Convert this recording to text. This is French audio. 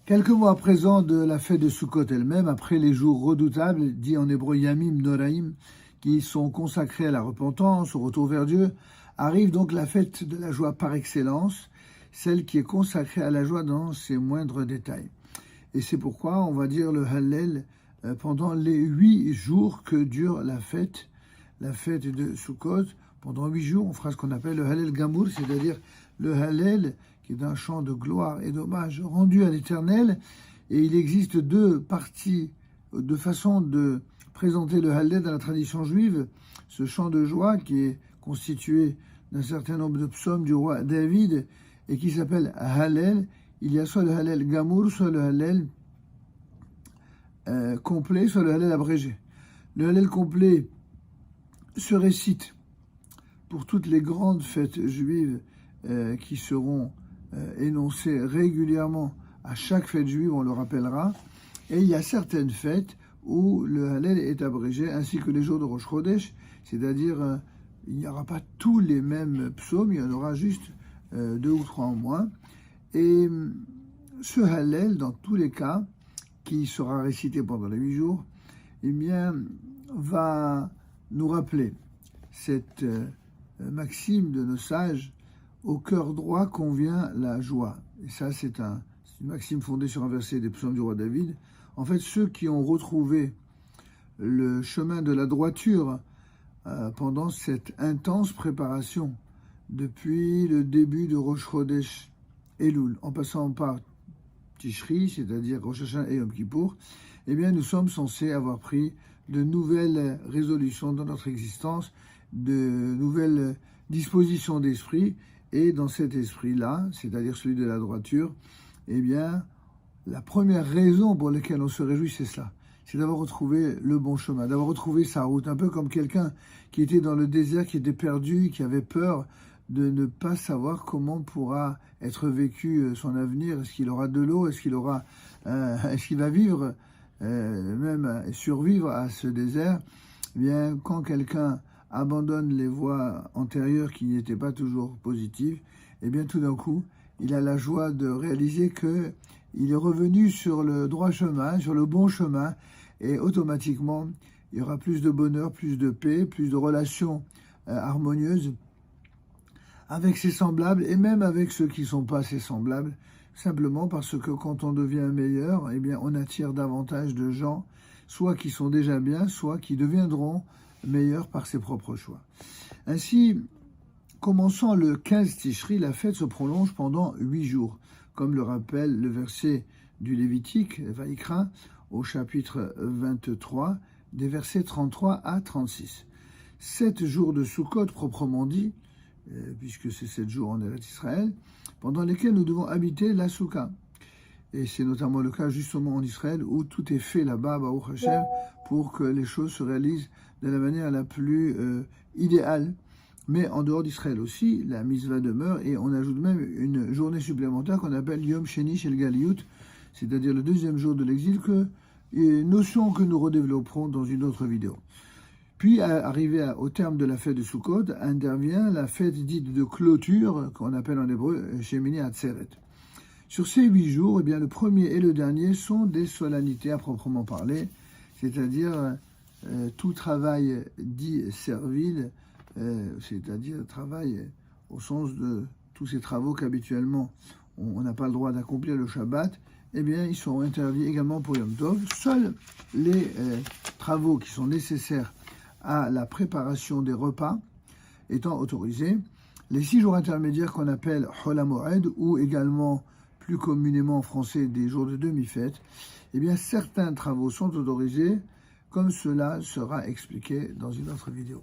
Quelques mois à présent de la fête de Sukkot elle-même, après les jours redoutables, dits en hébreu Yamim Noraim, qui sont consacrés à la repentance, au retour vers Dieu, arrive donc la fête de la joie par excellence, celle qui est consacrée à la joie dans ses moindres détails. Et c'est pourquoi on va dire le Hallel pendant les 8 jours que dure la fête de Sukkot. Pendant 8 jours, on fera ce qu'on appelle le Hallel Gamour, c'est-à-dire le Hallel qui est un chant de gloire et d'hommage rendu à l'Éternel. Et il existe deux parties, deux façons de présenter le Hallel dans la tradition juive. Ce chant de joie qui est constitué d'un certain nombre de psaumes du roi David et qui s'appelle Hallel. Il y a soit le Hallel Gamour, soit le Hallel complet, soit le Hallel abrégé. Le Hallel complet se récite pour toutes les grandes fêtes juives qui seront énoncées régulièrement à chaque fête juive, on le rappellera. Et il y a certaines fêtes où le Hallel est abrégé, ainsi que les jours de Rosh Chodesh, c'est-à-dire il n'y aura pas tous les mêmes psaumes, il y en aura juste 2 ou 3 en moins. Et ce Hallel, dans tous les cas, qui sera récité pendant les 8 jours, eh bien, va nous rappeler cette maxime de nos sages: au cœur droit convient la joie. Et ça, c'est une maxime fondée sur un verset des psaumes du roi David. En fait, ceux qui ont retrouvé le chemin de la droiture pendant cette intense préparation depuis le début de Rosh Chodesh Elul, en passant par Tishri, c'est-à-dire Rosh Hashanah et Yom Kippour, eh bien, nous sommes censés avoir pris de nouvelles résolutions dans notre existence, de nouvelles dispositions d'esprit, et dans cet esprit-là, c'est-à-dire celui de la droiture, eh bien, la première raison pour laquelle on se réjouit, c'est cela. C'est d'avoir retrouvé le bon chemin, d'avoir retrouvé sa route, un peu comme quelqu'un qui était dans le désert, qui était perdu, qui avait peur de ne pas savoir comment pourra être vécu son avenir. Est-ce qu'il aura de l'eau? Est-ce qu'il va vivre, même survivre à ce désert? Eh bien, quand quelqu'un abandonne les voies antérieures qui n'étaient pas toujours positives, eh bien, tout d'un coup, il a la joie de réaliser que il est revenu sur le droit chemin, sur le bon chemin, et automatiquement, il y aura plus de bonheur, plus de paix, plus de relations harmonieuses avec ses semblables et même avec ceux qui ne sont pas ses semblables, simplement parce que quand on devient meilleur, eh bien, on attire davantage de gens, soit qui sont déjà bien, soit qui deviendront meilleurs par ses propres choix. Ainsi, commençant le 15 Tishri, la fête se prolonge pendant 8 jours, comme le rappelle le verset du Lévitique, Vaïkra, au chapitre 23, des versets 33 à 36. 7 jours de Sukkot proprement dit, puisque c'est 7 jours en Eretz Israël, pendant lesquels nous devons habiter la Soukha. Et c'est notamment le cas justement en Israël, où tout est fait là-bas, Baruch Hashem, pour que les choses se réalisent de la manière la plus idéale. Mais en dehors d'Israël aussi, la mitzvah demeure, et on ajoute même une journée supplémentaire qu'on appelle Yom Sheni Shel Galiyut, c'est-à-dire le deuxième jour de l'exil, notion que nous redévelopperons dans une autre vidéo. Puis, arrivé au terme de la fête de Sukkot, intervient la fête dite de clôture, qu'on appelle en hébreu Shemini Atzeret. Sur ces 8 jours, eh bien, le premier et le dernier sont des solennités à proprement parler, c'est-à-dire tout travail dit servile, c'est-à-dire travail au sens de tous ces travaux qu'habituellement on n'a pas le droit d'accomplir le Shabbat, eh bien, ils sont interdits également pour Yom Tov. Seuls les travaux qui sont nécessaires à la préparation des repas étant autorisés. Les 6 jours intermédiaires qu'on appelle Hol HaMoed, ou également plus communément en français des jours de demi-fête, eh bien, certains travaux sont autorisés, comme cela sera expliqué dans une autre vidéo.